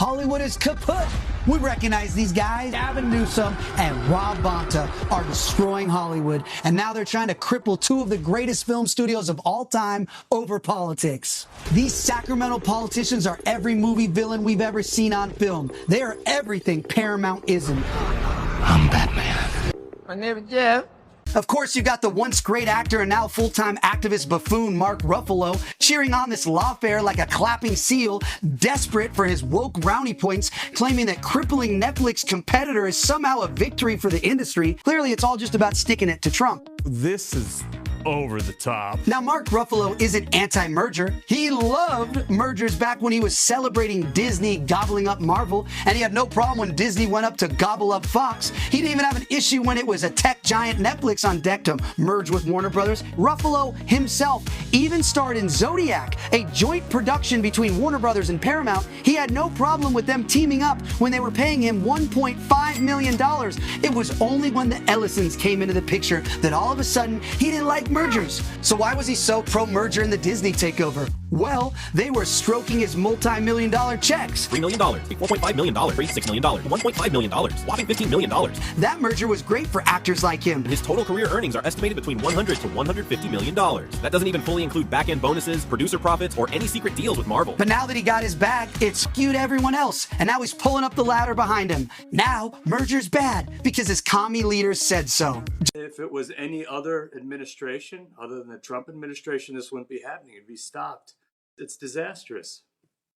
Hollywood is kaput. We recognize these guys. Gavin Newsom and Rob Bonta are destroying Hollywood, and now they're trying to cripple two of the greatest film studios of all time over politics. These Sacramento politicians are every movie villain we've ever seen on film. They are everything Paramount isn't. I'm Batman. My name is Jeff. Of course, you got the once great actor and now full-time activist buffoon Mark Ruffalo cheering on this lawfare like a clapping seal, desperate for his woke brownie points, claiming that crippling Netflix competitor is somehow a victory for the industry. Clearly, it's all just about sticking it to Trump. This is over the top. Now, Mark Ruffalo isn't anti-merger. He loved mergers back when he was celebrating Disney gobbling up Marvel, and he had no problem when Disney went up to gobble up Fox. He didn't even have an issue when it was a tech giant Netflix on deck to merge with Warner Brothers. Ruffalo himself even starred in Zodiac, a joint production between Warner Brothers and Paramount. He had no problem with them teaming up when they were paying him $1.5 million. It was only when the Ellisons came into the picture that all of a sudden he didn't like mergers. So why was he so pro-merger in the Disney takeover? Well, they were stroking his multi-million-dollar checks. $3 million, $4.5 million, $6 million, $1.5 million, whopping $15 million. That merger was great for actors like him. His total career earnings are estimated between $100 to $150 million. That doesn't even fully include back-end bonuses, producer profits, or any secret deals with Marvel. But now that he got his bag, it skewed everyone else, and now he's pulling up the ladder behind him. Now, merger's bad because his commie leaders said so. If it was any other administration other than the Trump administration, this wouldn't be happening. It'd be stopped. It's disastrous.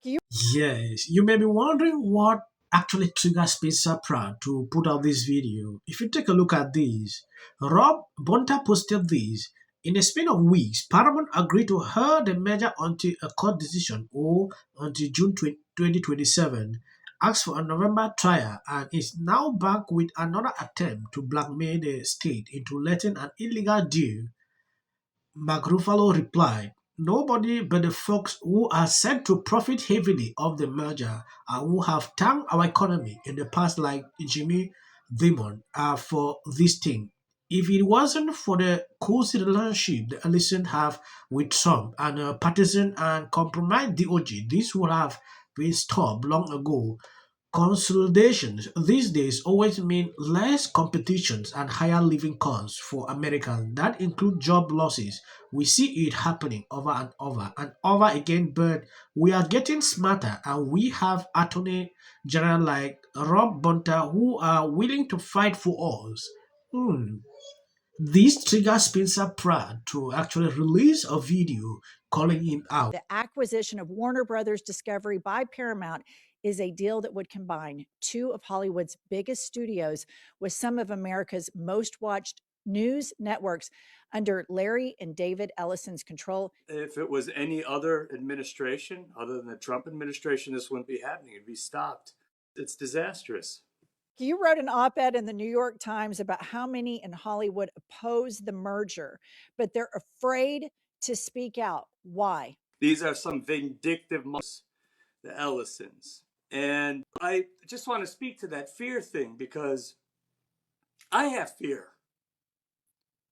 Yes, you may be wondering what actually triggered Spencer Pratt to put out this video. If you take a look at this, Rob Bonta posted this. In a span of weeks, Paramount agreed to hear the merger until a court decision or until June 2027, asked for a November trial, and is now back with another attempt to blackmail the state into letting an illegal deal. Mark Ruffalo replied, "Nobody but the folks who are said to profit heavily off the merger and who have tanked our economy in the past, like Jimmy Dimon, are for this thing. If it wasn't for the cozy relationship the Ellisons have with Trump and a partisan and compromised DOJ, this would have been stopped long ago. Consolidations these days always mean less competitions and higher living costs for Americans. That include job losses. We see it happening over and over again, but we are getting smarter, and we have attorney general like Rob Bonta who are willing to fight for us." This triggers Spencer Pratt to actually release a video calling him out. The acquisition of Warner Brothers Discovery by Paramount is a deal that would combine two of Hollywood's biggest studios with some of America's most watched news networks under Larry and David Ellison's control. If it was any other administration other than the Trump administration, this wouldn't be happening. It'd be stopped. It's disastrous. You wrote an op-ed in the New York Times about how many in Hollywood oppose the merger, but they're afraid to speak out. Why? These are some vindictive, the Ellisons. And I just want to speak to that fear thing because I have fear.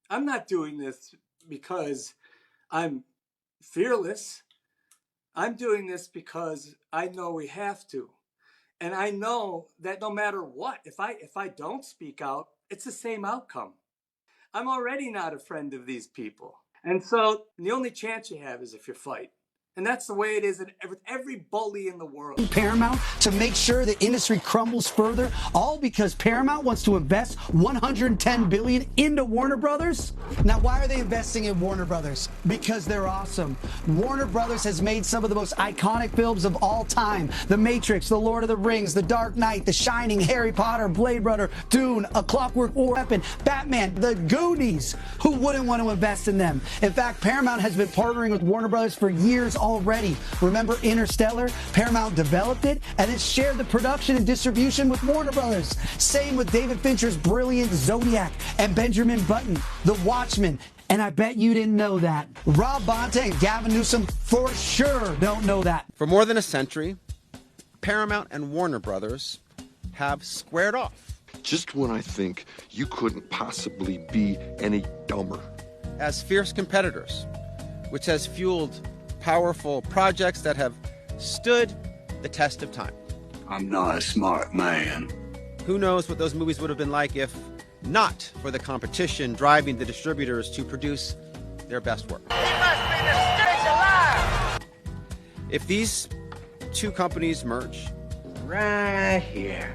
I'm not doing this because I'm fearless. I'm doing this because I know we have to. And I know that no matter what, if I don't speak out, it's the same outcome. I'm already not a friend of these people. And so the only chance you have is if you fight. And that's the way it is with every bully in the world. Paramount to make sure the industry crumbles further, all because Paramount wants to invest $110 billion into Warner Brothers? Now, why are they investing in Warner Brothers? Because they're awesome. Warner Brothers has made some of the most iconic films of all time. The Matrix, The Lord of the Rings, The Dark Knight, The Shining, Harry Potter, Blade Runner, Dune, A Clockwork Orange, Batman, The Goonies. Who wouldn't want to invest in them? In fact, Paramount has been partnering with Warner Brothers for years already. Remember Interstellar? Paramount developed it and it shared the production and distribution with Warner Brothers. Same with David Fincher's brilliant Zodiac and Benjamin Button, The Watchmen. And I bet you didn't know that. Rob Bonta and Gavin Newsom for sure don't know that. For more than a century, Paramount and Warner Brothers have squared off. Just when I think you couldn't possibly be any dumber. As fierce competitors, which has fueled powerful projects that have stood the test of time. I'm not a smart man. Who knows what those movies would have been like if not for the competition driving the distributors to produce their best work. He must be the stitch alive! If these two companies merge, Right here.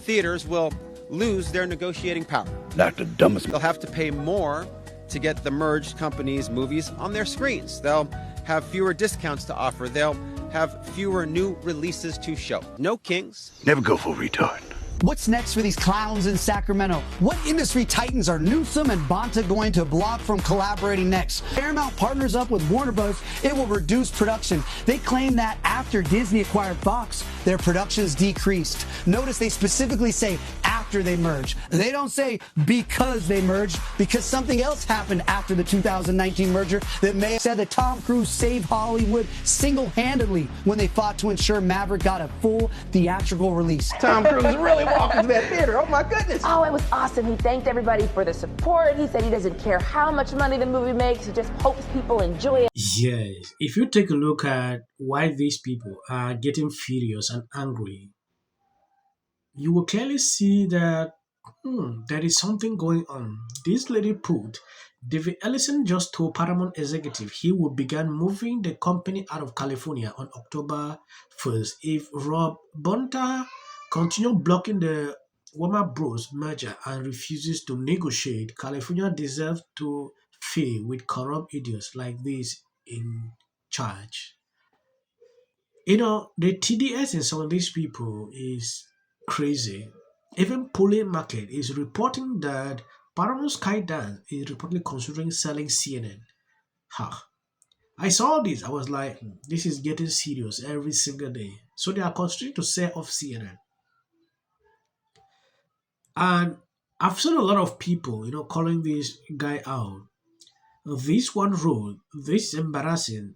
theaters will lose their negotiating power. That's the dumbest. They'll have to pay more to get the merged companies' movies on their screens. They'll have fewer discounts to offer. They'll have fewer new releases to show. No kings. Never go for a retard. What's next for these clowns in Sacramento? What industry titans are Newsom and Bonta going to block from collaborating next? Paramount partners up with Warner Bros. It will reduce production. They claim that after Disney acquired Fox, their productions decreased. Notice they specifically say after they merged. They don't say because they merged, because something else happened after the 2019 merger that may have said that Tom Cruise saved Hollywood single-handedly when they fought to ensure Maverick got a full theatrical release. Tom Cruise really walked into that theater. Oh my goodness. Oh, it was awesome. He thanked everybody for the support. He said he doesn't care how much money the movie makes. He just hopes people enjoy it. Yes, if you take a look at why these people are getting furious and angry, you will clearly see that there is something going on. This lady put, David Ellison just told Paramount executive he would begin moving the company out of California on October 1st if Rob Bonta continues blocking the Warner Bros. Merger and refuses to negotiate. California deserves to fail with corrupt idiots like this in charge. You know, the TDS in some of these people is crazy. Even Polling Market is reporting that Paramount Skydance is reportedly considering selling CNN. Ha. I saw this. I was like, this is getting serious every single day. So they are considering to sell off CNN. And I've seen a lot of people, calling this guy out. This one rule, this is embarrassing.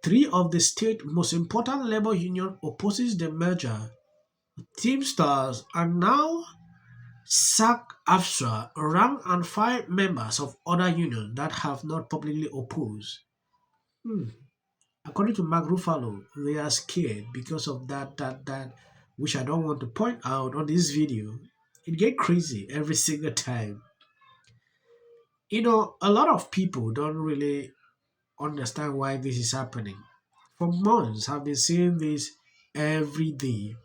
3 of the state's most important labor union opposes the merger. Teamsters are now SAG-AFTRA, rank and file members of other unions that have not publicly opposed. According to Mark Ruffalo, they are scared because of that, which I don't want to point out on this video. It gets crazy every single time. A lot of people don't really understand why this is happening. For months, I've been seeing this every day.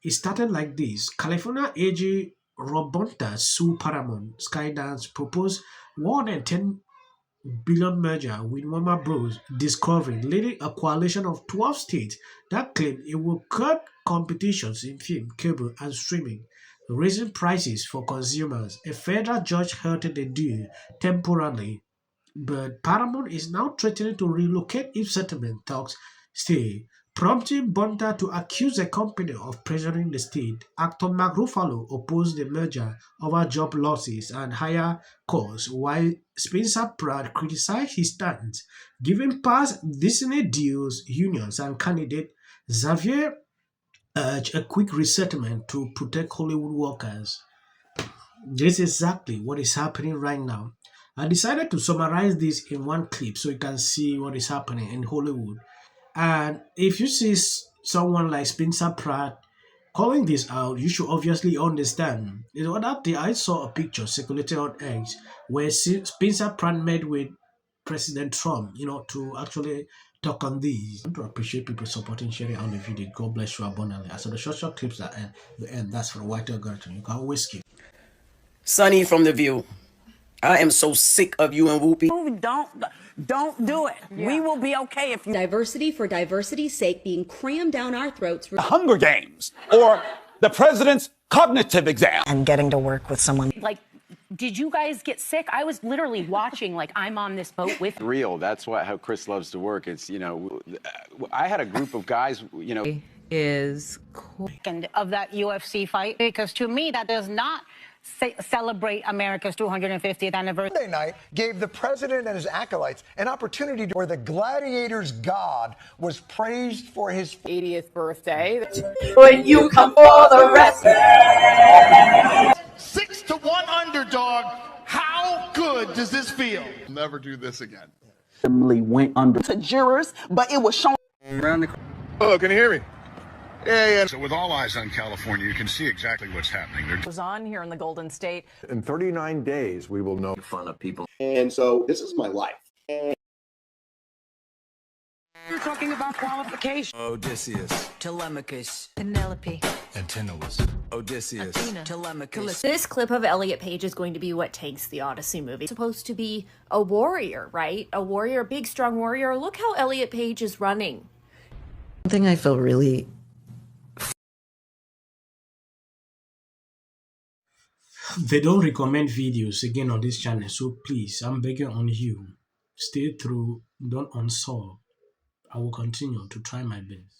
It started like this. California AG Rob Bonta sued Paramount Skydance proposed $110 billion merger with Warner Bros. Discovery, leading a coalition of 12 states that claimed it will cut competitions in film, cable, and streaming, raising prices for consumers. A federal judge halted the deal temporarily, but Paramount is now threatening to relocate if settlement talks stay, prompting Bonta to accuse the company of pressuring the state. Actor Mark Ruffalo opposed the merger over job losses and higher costs, while Spencer Pratt criticized his stance, giving past Disney deals, unions, and candidate Xavier urged a quick resettlement to protect Hollywood workers. This is exactly what is happening right now. I decided to summarize this in one clip so you can see what is happening in Hollywood. And if you see someone like Spencer Pratt calling this out, you should obviously understand. That day I saw a picture circulating on X where Spencer Pratt met with President Trump, to actually talk on these. I want to appreciate people supporting, sharing on the video. God bless you abundantly. So the short clips that end, the end, that's for White Garden. You can always skip. Sunny from The View. I am so sick of you and Whoopi. Don't do it. Yeah. We will be okay if you... Diversity for diversity's sake being crammed down our throats. The Hunger Games or the president's cognitive exam. And getting to work with someone. Did you guys get sick? I was literally watching, I'm on this boat with real. That's how Chris loves to work. It's, I had a group of guys, is cool. And of that UFC fight, because to me, that does not celebrate America's 250th anniversary. Monday night gave the president and his acolytes an opportunity where the gladiator's god was praised for his 80th birthday. When you come for the rest. 6-1 underdog. How good does this feel? Never do this again. Went under to jurors, but it was shown. Hello, can you hear me? Yeah. So with all eyes on California, you can see exactly what's happening. Goes on here in the Golden State. In 39 days, we will know fun of people. And so this is my life. You're talking about qualification. Odysseus, Telemachus, Penelope, Antinous, Odysseus, Athena, Telemachus. This clip of Elliot Page is going to be what tanks the Odyssey movie. It's supposed to be a warrior, right? A warrior, a big, strong warrior. Look how Elliot Page is running. One thing I feel really They don't recommend videos again on this channel, so please, I'm begging on you, stay through, don't unsub. I will continue to try my best.